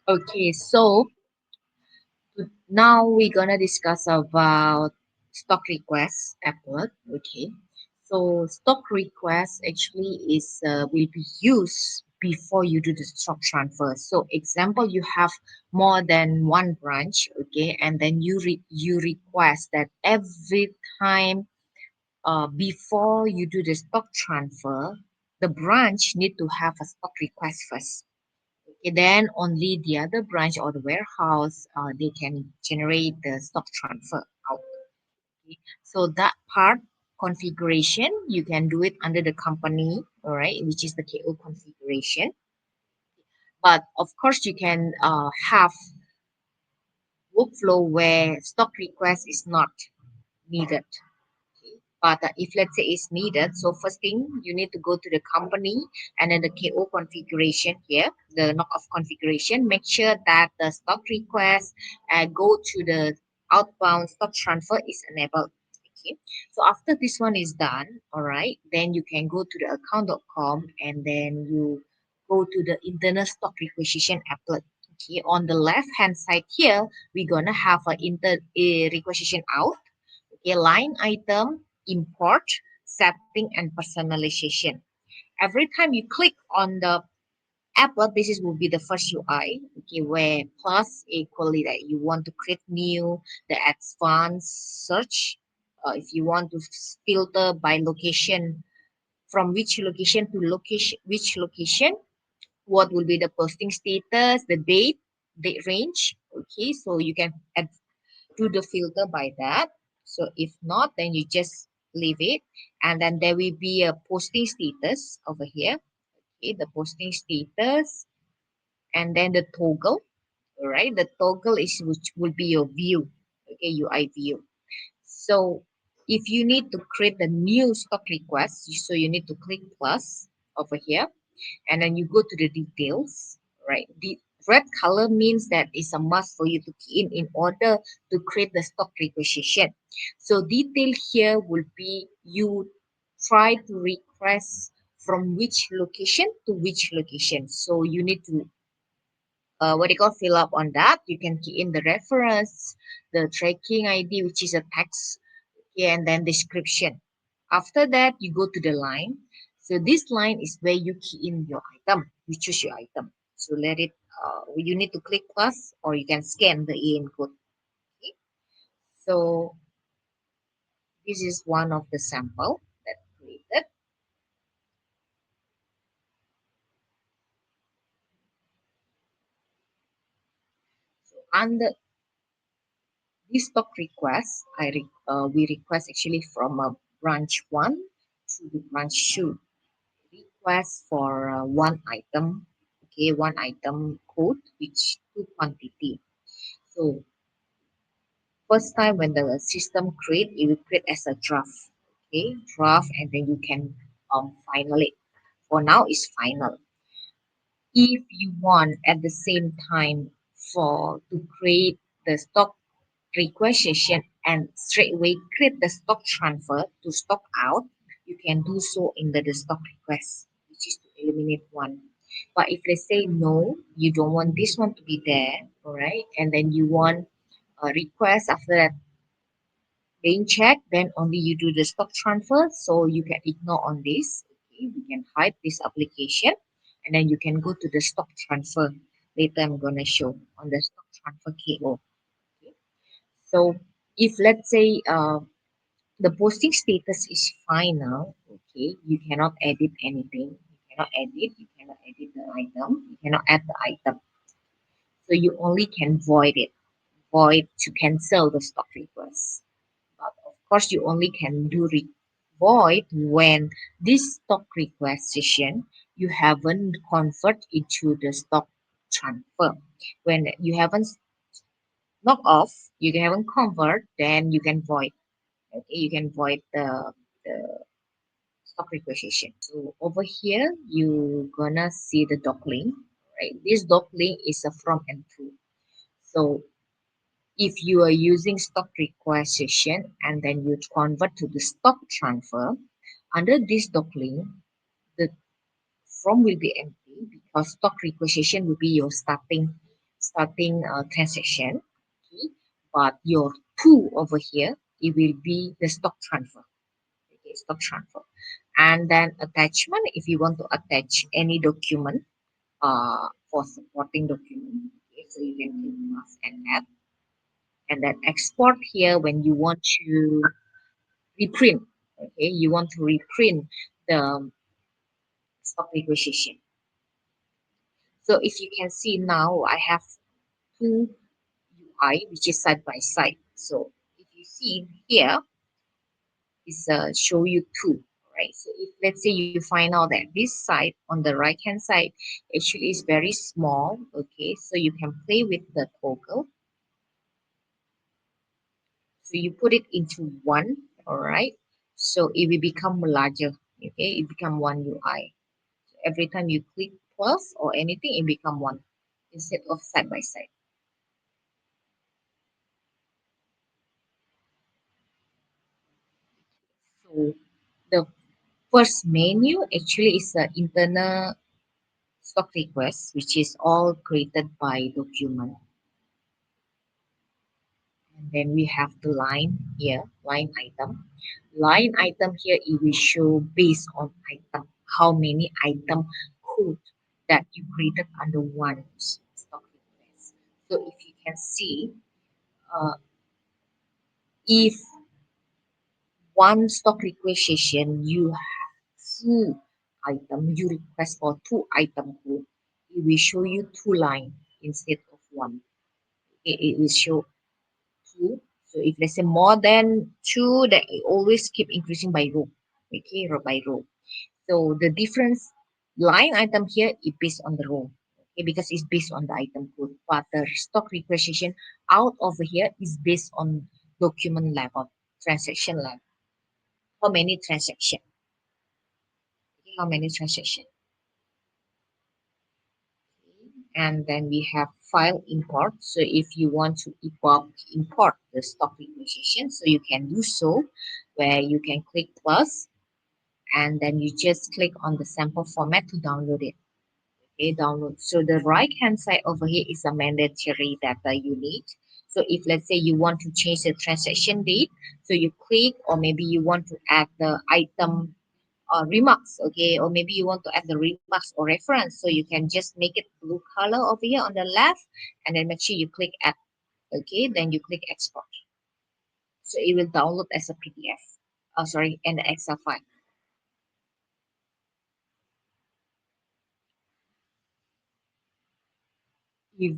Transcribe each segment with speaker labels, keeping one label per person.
Speaker 1: Okay, so now we're gonna discuss about stock request Applet. Okay, so stock request actually is will be used before you do the stock transfer. So example, you have more than one branch, okay, and then you request that every time before you do the stock transfer, the branch need to have a stock request first. Okay, then only the other branch or the warehouse they can generate the stock transfer out. Okay. So that part configuration you can do it under the company, all right, which is the KO configuration. But of course, you can have workflow where stock request is not needed. Okay. But if let's say it's needed, so first thing you need to go to the company and then the KO configuration here, the knockoff configuration, make sure that the stock request go to the outbound stock transfer is enabled. Okay. So after this one is done, all right, then you can go to the account.com and then you go to the internal stock requisition applet. Okay. On the left hand side here, we're gonna have a requisition out. Okay, line item, import, setting, and personalization. Every time you click on the applet, this is will be the first UI. Okay, where plus equally that you want to create new, the advanced search. If you want to filter by location, from which location to location, which location, what will be the posting status, the date range. Okay, so you can add do the filter by that. So if not, then you just leave it. And then there will be a posting status over here. Okay, the posting status and then the toggle. All right, the toggle is which will be your view. Okay, UI view. So if you need to create the new stock request, so you need to click plus over here and then you go to the details, right? The red color means that it's a must for you to key in order to create the stock requisition. So detail here will be you try to request from which location to which location. So you need to what you call fill up on that. You can key in the reference, the tracking ID, which is a text, okay, and then description. After that, you go to the line. So this line is where you key in your item. You choose your item. So let it. You need to click plus, or you can scan the in code. Okay. So this is one of the sample that created. So under this stock request, we request actually from branch one to the branch two. Request for one item, okay, one item code, which two quantity. So first time when the system create, it will create as a draft, okay, draft, and then you can final it. For now, it's final. If you want at the same time for to create the stock requisition and straight away create the stock transfer to stock out, you can do so in the stock request, which is to eliminate one. But if they say no, you don't want this one to be there, all right, and then you want a request after that being checked, then only you do the stock transfer. So you can ignore on this. Okay, we can hide this application, and then you can go to the stock transfer. Later, I'm gonna show on the stock transfer KO. Okay. So if let's say the posting status is final, okay, you cannot edit anything. You cannot edit the item, you cannot add the item. So you only can void it, void to cancel the stock request. But of course, you only can do void when this stock requisition you haven't convert into the stock transfer. When you haven't knock off, you haven't convert, then you can void. Okay, you can void the stock requisition. So over here, you gonna see the doc link, right? This doc link is a from and to. So if you are using stock requisition and then you convert to the stock transfer, under this doc link, the from will be empty because stock requisition will be your starting transaction. Okay, but your two over here, it will be the stock transfer. Okay, stock transfer. And then attachment, if you want to attach any document for supporting document, okay, so you can click plus and add. And then export here when you want to reprint. Okay, you want to reprint the stock requisition. So if you can see now, I have two UI which is side by side. So if you see here, is show you two, right? So if let's say you find out that this side on the right hand side actually is very small, okay, so you can play with the toggle. So you put it into one, all right, so it will become larger. Okay, it become one UI. So every time you click plus or anything, it become one instead of side by side. So the first menu actually is the internal stock request, which is all created by document. And then we have the line here, line item. Line item here, it will show based on item, how many item code that you created under one stock request. So if you can see, uh, if one stock requisition, you have two item, you request for two item code, it will show you two line instead of one. It will show two. So if let's say more than two, then it always keep increasing by row. Okay, row by row. So the difference line item here is based on the row. Okay, because it's based on the item code. But the stock requisition out over here is based on document level, transaction level. How many transaction? Okay, how many transaction? And then we have file import. So if you want to import the stock requisition, so you can do so, where you can click plus and then you just click on the sample format to download it. Okay, download. So the right hand side over here is a mandatory data you need. So if let's say you want to change the transaction date, so you click, or maybe you want to add the item remarks, okay, or maybe you want to add the remarks or reference, so you can just make it blue color over here on the left, and then make sure you click add. Okay, then you click export, so it will download as a PDF, sorry, and the Excel file. If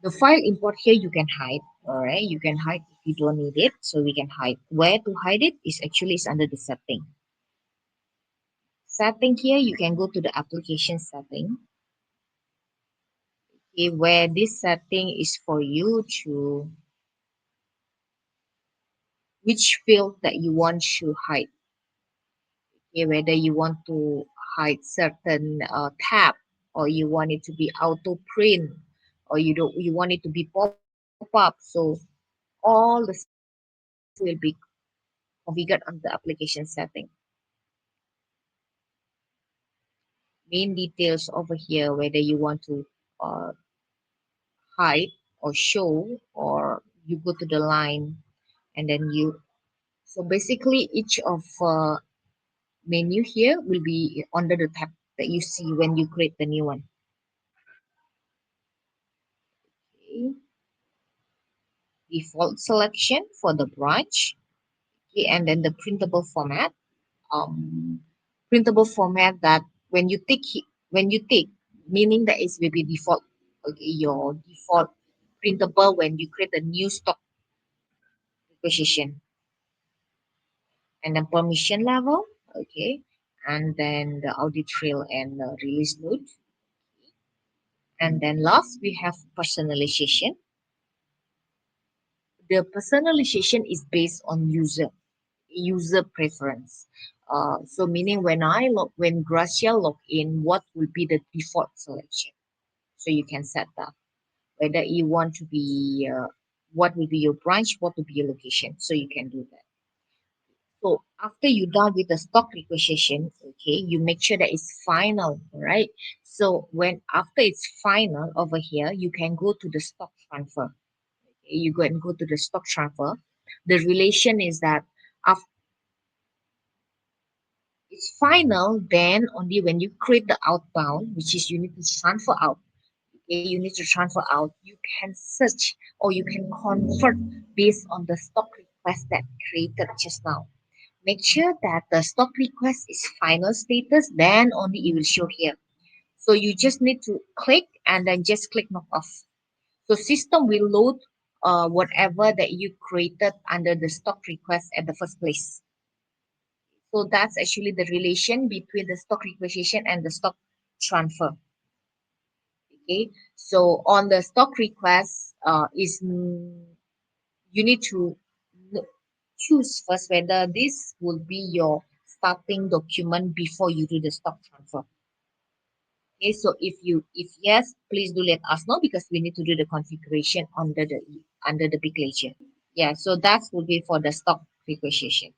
Speaker 1: the file import here, you can hide, all right, you can hide if you don't need it, so we can hide. Where to hide it is actually is under the setting here. You can go to the application setting. Okay, where this setting is for you to which field that you want to hide. Okay, whether you want to hide certain tab, or you want it to be auto print, or you want it to be pop up. So all the will be configured on the application setting. Main details over here, whether you want to uh, hide or show, or you go to the line and then you. So basically, each of menu here will be under the tab that you see when you create the new one. Okay. Default selection for the branch. Okay, and then the printable format. Um, Printable format that when you tick, meaning that it will be default. Okay, your default printable when you create a new stock requisition, and then permission level. Okay, and then the audit trail and the release note. And then last we have personalization. The personalization is based on user preference. So meaning when Gracia log in, what will be the default selection? So you can set that whether you want to be what will be your branch, what will be your location. So you can do that. So after you done with the stock requisition, okay, you make sure that it's final, right? So when after it's final over here, you can go to the stock transfer. Okay, you go and go to the stock transfer. The relation is that after it's final, then only when you create the outbound, which is you need to transfer out. Okay, you need to transfer out. You can search or you can convert based on the stock request that created just now. Make sure that the stock request is final status, then only it will show here. So you just need to click and then just click knock off. So system will load whatever that you created under the stock request at the first place. So that's actually the relation between the stock requisition and the stock transfer. Okay. So on the stock request, you need to choose first whether this will be your starting document before you do the stock transfer. Okay, so if yes, please do let us know because we need to do the configuration under the BigLedger. Yeah, so that will be for the stock requisition.